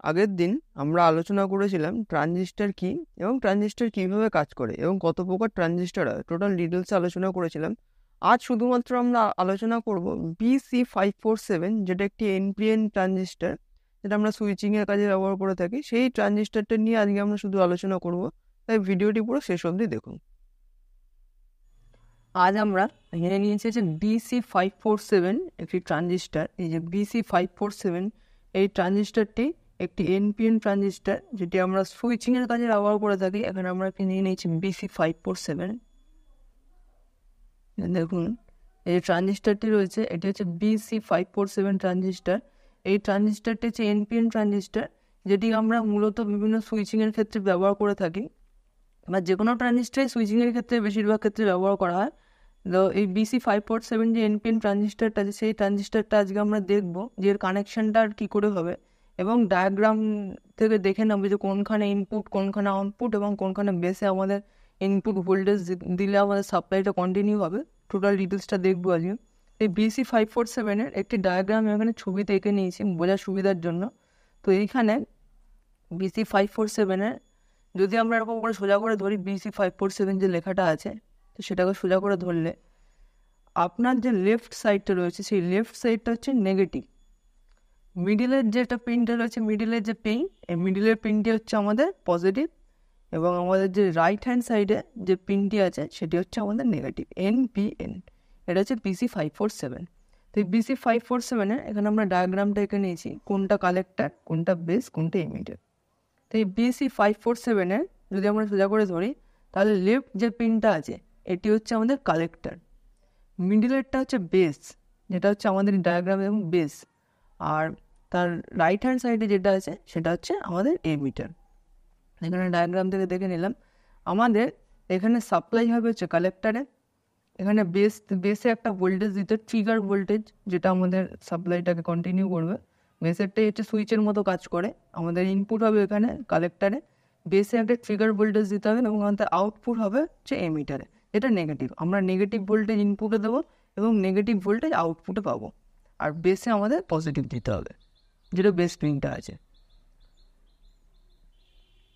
আগের দিন আমরা আলোচনা করেছিলাম ট্রানজিস্টর কি এবং ট্রানজিস্টর কিভাবে কাজ করে এবং কত প্রকার ট্রানজিস্টর হয়, টোটাল ডিটেলসে আলোচনা করেছিলাম। আজ শুধুমাত্র আমরা আলোচনা করব BC547, যেটা একটি এনপিএন ট্রানজিস্টর, যেটা আমরা সুইচিংয়ের কাজে ব্যবহার করে থাকি। সেই ট্রানজিস্টরটা নিয়ে আজকে আমরা শুধু আলোচনা করব, তাই ভিডিওটি পুরো শেষ অবধি দেখুন। আজ আমরা এখানে নিয়েছি যে BC547 একটি ট্রানজিস্টর। এই যে BC547 এই ট্রানজিস্টরটি একটি এনপিএন ট্রানজিস্টর, যেটি আমরা সুইচিংয়ের কাজে ব্যবহার করে থাকি। এখানে আমরা নিয়ে নিয়েছি BC547। দেখুন এই যে ট্রানজিস্টরটি রয়েছে, এটি হচ্ছে BC547 ট্রানজিস্টর। এই ট্রানজিস্টরটি হচ্ছে এনপিএন ট্রানজিস্টর, যেটি আমরা মূলত বিভিন্ন সুইচিংয়ের ক্ষেত্রে ব্যবহার করে থাকি, বা যে কোনো ট্রানজিস্টারই সুইচিংয়ের ক্ষেত্রে বেশিরভাগ ক্ষেত্রে ব্যবহার করা হয়। তো এই BC547 যে এনপিএন ট্রানজিস্টারটা আছে, সেই ট্রানজিস্টারটা আজকে আমরা দেখব যে এর কানেকশানটা আর কী করে হবে, এবং ডায়াগ্রাম থেকে দেখে নেবো যে কোনখানে ইনপুট, কোনখানে আউটপুট, এবং কোনখানে বেসে আমাদের ইনপুট ভোল্টেজ দিলে আমাদের সাপ্লাইটা কন্টিনিউ হবে। টোটাল ডিটেলসটা দেখবো আজকে। এই BC547-এর একটি ডায়াগ্রাম এখানে ছবিতে এঁকে নিয়েছি বোঝার সুবিধার জন্য। তো এইখানে BC547-এর যদি আমরা এরকম করে সোজা করে ধরি, BC547 যে লেখাটা আছে, তো সেটাকে সোজা করে ধরলে আপনার যে লেফট সাইডটা রয়েছে, সেই লেফট সাইডটা হচ্ছে নেগেটিভ। মিডিলের যেটা পিনটা রয়েছে, মিডিলের যে পিন, এই মিডিলের পিনটি হচ্ছে আমাদের পজিটিভ, এবং আমাদের যে রাইট হ্যান্ড সাইডে যে পিনটি আছে সেটি হচ্ছে আমাদের নেগেটিভ, NPN। এটা হচ্ছে BC547। তো এই BC547-এর এখানে আমরা ডায়াগ্রামটা এঁকে নিয়েছি, কোনটা কালেক্টর, কোনটা বেস, কোনটা এমিটার। তো এই BC547-এর যদি আমরা সোজা করে ধরি, তাহলে লেফট যে পিনটা আছে এটি হচ্ছে আমাদের কালেক্টর, মিডিলেরটা হচ্ছে বেস, যেটা হচ্ছে আমাদের ডায়াগ্রাম এবং বেস, আর তার রাইট হ্যান্ড সাইডে যেটা আছে সেটা হচ্ছে আমাদের এমিটার। এখানে ডায়াগ্রাম থেকে দেখে নিলাম আমাদের এখানে সাপ্লাই হবে হচ্ছে কালেক্টারে। এখানে বেসে একটা ভোল্টেজ দিতে, ট্রিগার ভোল্টেজ, যেটা আমাদের সাপ্লাইটাকে কন্টিনিউ করবে। বেসেরটাই হচ্ছে সুইচের মতো কাজ করে। আমাদের ইনপুট হবে এখানে কালেক্টারে, বেসে একটা ট্রিগার ভোল্টেজ দিতে হবে, এবং আমাদের আউটপুট হবে হচ্ছে এমিটারে, এটা নেগেটিভ। আমরা নেগেটিভ ভোল্টেজ ইনপুটে দেবো এবং নেগেটিভ ভোল্টেজ আউটপুটে পাবো, আর বেসে আমাদের পজিটিভ দিতে হবে, যেটা বেস পিনটা আছে।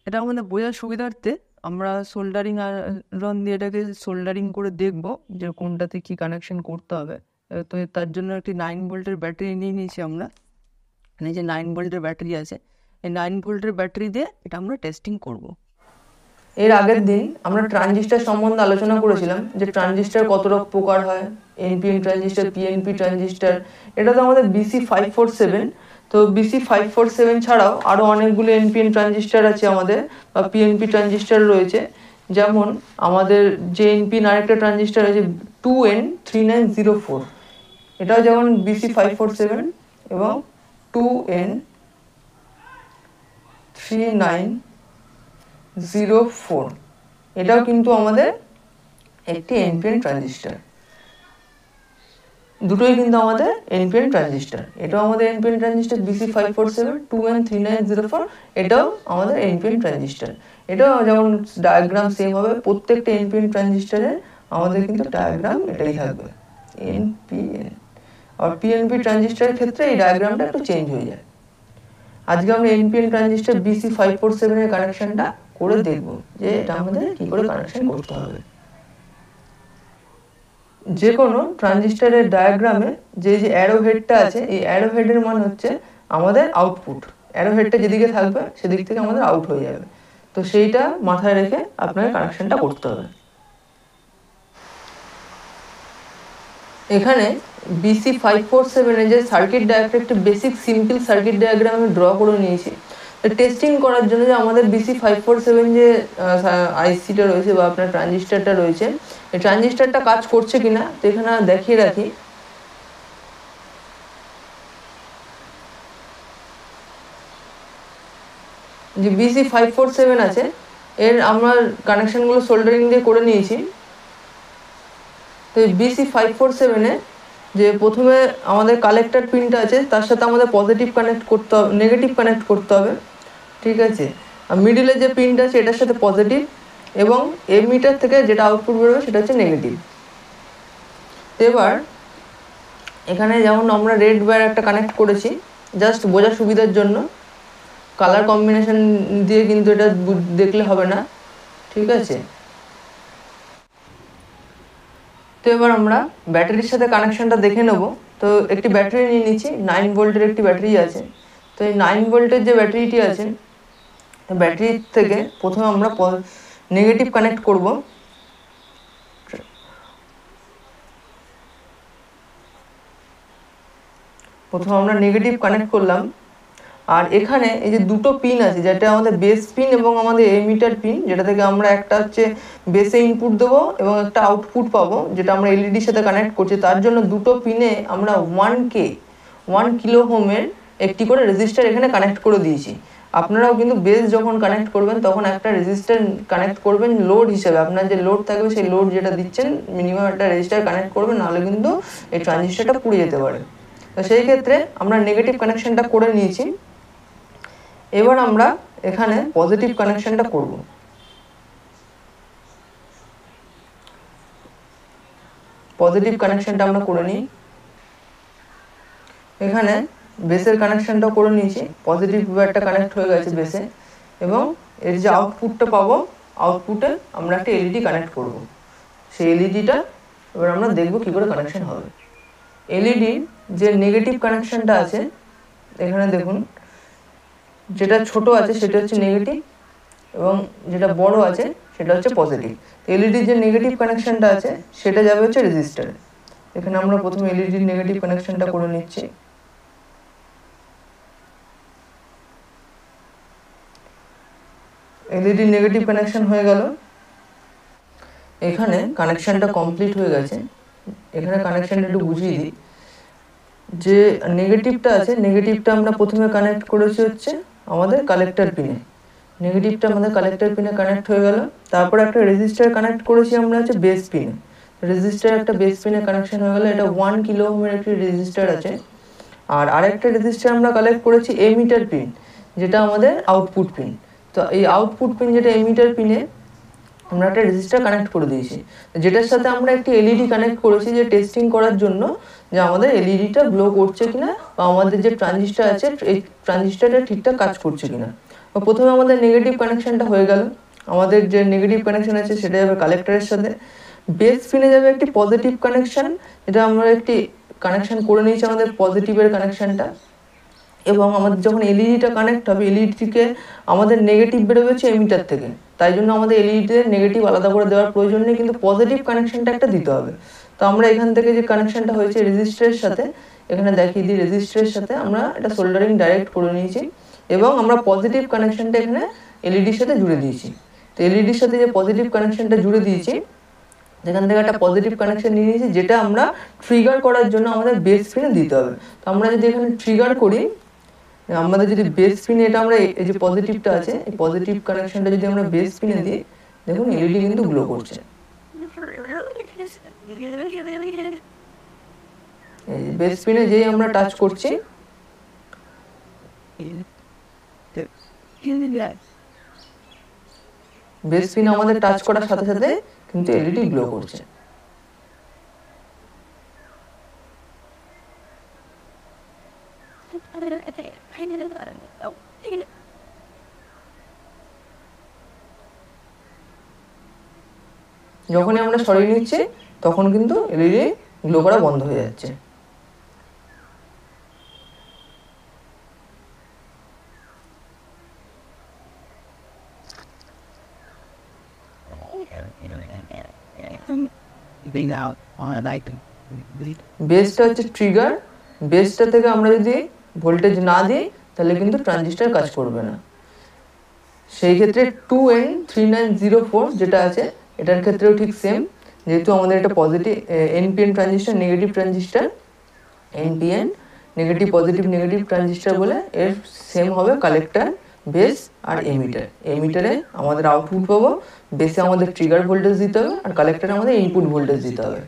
এটা আমাদের বোঝার সুবিধার্থে আমরা সোল্ডারিং আয়রন দিয়ে এটাকে সোল্ডারিং করে দেখব যে কোনটাতে কী কানেকশন করতে হবে। তো তার জন্য একটি 9 ভোল্টের ব্যাটারি নিয়ে নিয়েছি আমরা। এখানে যে 9 ভোল্টের ব্যাটারি আছে, এই 9 ভোল্টের ব্যাটারি দিয়ে এটা আমরা টেস্টিং করব। এর আগের দিন আমরা ট্রানজিস্টার সম্বন্ধে আলোচনা করেছিলাম যে ট্রানজিস্টার কত রকম প্রকার হয়, এনপিএন ট্রানজিস্টার, পিএনপি ট্রানজিস্টার। এটা তো আমাদের BC547। তো BC547 ছাড়াও আরও অনেকগুলো এনপিএন ট্রানজিস্টার আছে আমাদের, বা পিএনপি ট্রানজিস্টার রয়েছে। যেমন আমাদের যে এনপিএন আরেকটা ট্রানজিস্টার আছে 2N3904, এটাও যেমন BC547 এবং 2N3904, এটাও কিন্তু আমাদের একটি এনপিএন ট্রানজিস্টার। দুটোই কিন্তু আমাদের এনপিএন ট্রানজিস্টার। এটাও আমাদের এনপিএন ট্রানজিস্টার BC547 2N3904, এটাও আমাদের এনপিএন ট্রানজিস্টার। এটাও যেমন ডায়াগ্রাম সেম হবে, প্রত্যেকটা এনপিএন ট্রানজিস্টারের আমাদের কিন্তু ডায়াগ্রাম এটাই থাকবে, এনপিএন। আর পিএনপি ট্রানজিস্টারের ক্ষেত্রে এই ডায়াগ্রামটা একটু চেঞ্জ হয়ে যায়। আজকে আমরা এনপিএন ট্রানজিস্টার BC547 এর কানেকশনটা করে দেখব যে এটা আমাদের কি করে কানেকশন করতে হবে। যে কোনো ট্রানজিস্টারের ডায়াগ্রামে যে যে অ্যারো হেডটা আছে, এই অ্যারো হেডের মান হচ্ছে আমাদের আউটপুট। অ্যারো হেডটা যেদিকে থাকবে সেদিক থেকে আমাদের আউট হয়ে যাবে। তো সেইটা মাথায় রেখে আপনাকে কানেকশনটা করতে হবে। এখানে BC547 এর যে সার্কিট ডায়াগ্রাম, একটা বেসিক সিম্পল সার্কিট ডায়াগ্রাম আমি ড্র করে নিয়েছি। টেস্টিং করার জন্য যে আমাদের BC547 যে আইসিটা রয়েছে বা আপনার ট্রানজিস্টারটা রয়েছে, এই ট্রানজিস্টারটা কাজ করছে কিনা তো এখানে দেখিয়ে রাখি। যে BC547 আছে, এর আমরা কানেকশনগুলো সোল্ডারিং দিয়ে করে নিয়েছি। তো এই BC547-এ যে প্রথমে আমাদের কালেক্টর পিনটা আছে, তার সাথে আমাদের পজিটিভ কানেক্ট করতে হবে, নেগেটিভ কানেক্ট করতে হবে, ঠিক আছে। আর মিডিলে যে পিনটা আছে এটার সাথে পজিটিভ, এবং এমিটার থেকে যেটা আউটপুট বেরোবে সেটা হচ্ছে নেগেটিভ। এবার এখানে যেমন আমরা রেড ওয়্যার একটা কানেক্ট করেছি জাস্ট বোঝার সুবিধার জন্য। কালার কম্বিনেশন দিয়ে কিন্তু এটা দেখলে হবে না, ঠিক আছে। তো এবার আমরা ব্যাটারির সাথে কানেকশনটা দেখে নেব। তো একটি ব্যাটারি নিয়ে নিচ্ছি, 9 ভোল্টের একটি ব্যাটারি আছে। তো এই 9 ভোল্টের যে ব্যাটারিটি আছে, ব্যাটারি থেকে প্রথমে আমরা নেগেটিভ কানেক্ট করব। প্রথমে আমরা নেগেটিভ কানেক্ট করলাম, আর এখানে এই যে দুটো পিন আছে, যেটা আমাদের বেস পিন এবং আমাদের এমিটার পিন, যেটা থেকে আমরা একটা হচ্ছে বেসে ইনপুট দেবো এবং একটা আউটপুট পাবো, যেটা আমরা এলইডির সাথে কানেক্ট করছি। তার জন্য দুটো পিনে আমরা 1 কিলো ওহমের একটি করে রেজিস্টার এখানে কানেক্ট করে দিয়েছি। আপনারাও কিন্তু বেস যখন কানেক্ট করবেন তখন একটা রেজিস্টার কানেক্ট করবেন লোড হিসেবে। আপনার যে লোড থাকবে সেই লোড যেটা দিচ্ছেন মিনিমাম একটা রেজিস্টার কানেক্ট করবেন, নাহলে কিন্তু এই ট্রানজিস্টারটা পুড়ে যেতে পারে। তো সেই ক্ষেত্রে আমরা নেগেটিভ কানেকশনটা করে নিয়েছি। এবার আমরা এখানে পজিটিভ কানেকশনটা করব। পজিটিভ কানেকশনটা আমরা করে নিই। এখানে বেসের কানেকশনটা করে নিয়েছি, পজিটিভ একটা কানেক্ট হয়ে গেছে বেসে, এবং এর যে আউটপুটটা পাবো, আউটপুটে আমরা একটা এলইডি কানেক্ট করব। সেই এলইডিটা এবার আমরা দেখব কি করে কানেকশন হবে। এলইডি যে নেগেটিভ কানেকশনটা আছে, এখানে দেখুন যেটা ছোট আছে সেটা হচ্ছে নেগেটিভ এবং যেটা বড় আছে সেটা হচ্ছে পজিটিভ। এলইডির যে নেগেটিভ কানেকশনটা আছে সেটা যাবে হচ্ছে রেজিস্টারে। এখানে আমরা প্রথমে এলইডির নেগেটিভ কানেকশনটা করে নিচ্ছি। এলইডির নেগেটিভ কানেকশন হয়ে গেল। এখানে কানেকশনটা কমপ্লিট হয়ে গেছে। এখানে কানেকশনটা একটু বুঝিয়ে দিই। যে নেগেটিভটা আছে, নেগেটিভটা আমরা প্রথমে কানেক্ট করেছি হচ্ছে আমাদের কালেক্টর পিনে। নেগেটিভটা আমাদের কালেক্টর পিনে কানেক্ট হয়ে গেল। তারপর একটা রেজিস্টার কানেক্ট করেছি আমরা হচ্ছে বেস পিনে। রেজিস্টার একটা বেস পিনে কানেকশন হয়ে গেল। এটা 1 কিলো ওহমের একটি রেজিস্টার আছে। আর আরেকটা রেজিস্টার আমরা কালেক্ট করেছি এমিটার পিন, যেটা আমাদের আউটপুট পিন। তো এই আউটপুট পিন যেটা এমিটার পিনে আমরা একটা রেজিস্টার কানেক্ট করে দিয়েছি, যেটার সাথে আমরা একটি এলইডি কানেক্ট করেছি যে টেস্টিং করার জন্য যে আমাদের এলইডিটা গ্লো করছে কিনা বা আমাদের যে ট্রানজিস্টার আছে এই ট্রানজিস্টারটা ঠিকঠাক কাজ করছে কিনা। প্রথমে আমাদের নেগেটিভ কানেকশনটা হয়ে গেল। আমাদের যে নেগেটিভ কানেকশন আছে সেটা যাবে কালেক্টরের সাথে। বেস পিনে যাবে একটি পজিটিভ কানেকশন, যেটা আমরা একটি কানেকশন করে নিয়েছি আমাদের পজিটিভের কানেকশনটা। এবং আমাদের যখন এলইডিটা কানেক্ট হবে, এলইডিকে আমাদের নেগেটিভ বেরোবে হচ্ছে এমিটার থেকে, তাই জন্য আমাদের এলইডিতে নেগেটিভ আলাদা করে দেওয়ার প্রয়োজন নেই, কিন্তু পজিটিভ কানেকশনটা একটা দিতে হবে। তো আমরা এখান থেকে যে কানেকশনটা হয়েছে রেজিস্টারের সাথে, এখানে দেখিয়ে দিই, রেজিস্টারের সাথে আমরা এটা সোল্ডারিং ডাইরেক্ট করে নিয়েছি এবং আমরা পজিটিভ কানেকশনটা এখানে এলইডির সাথে জুড়ে দিয়েছি। তো এলইডির সাথে যে পজিটিভ কানেকশনটা জুড়ে দিয়েছি, এখান থেকে একটা পজিটিভ কানেকশন নিয়ে নিয়েছি, যেটা আমরা ট্রিগার করার জন্য আমাদের বেস পিনে দিতে হবে। তো আমরা যদি এখানে ট্রিগার করি, আমাদের যদি বেস পিনে এটা আমরা এই যে পজিটিভটা আছে, এই পজিটিভ কানেকশনটা যদি আমরা বেস পিনে দিই, দেখুন এলইডি কিন্তু গ্লো করছে। এই বেস পিনে যেই আমরা টাচ করছি, বেস পিনে আমাদের টাচ করার সাথে সাথে কিন্তু এলইডি গ্লো করছে। যখনই আমরা সরিয়ে নিচ্ছি তখন কিন্তু এলইডি গ্লো করা বন্ধ হয়ে যাচ্ছে। বেসটা হচ্ছে ট্রিগার। বেসটা থেকে আমরা যদি ভোল্টেজ না দিই তাহলে কিন্তু ট্রানজিস্টার কাজ করবে না। সেই ক্ষেত্রে 2N3904 যেটা আছে এটার ক্ষেত্রেও ঠিক সেম, যেহেতু আমাদের এটা positive NPN transistor, negative transistor, NPN negative positive negative transistor বলে এর সেম হবে কালেক্টর, বেস আর এমিটার। এমিটারে আমাদের আউটপুট পাবো, বেসে আমাদের ট্রিগার ভোল্টেজ দিতে হবে আর কালেক্টরে আমাদের ইনপুট ভোল্টেজ দিতে হবে।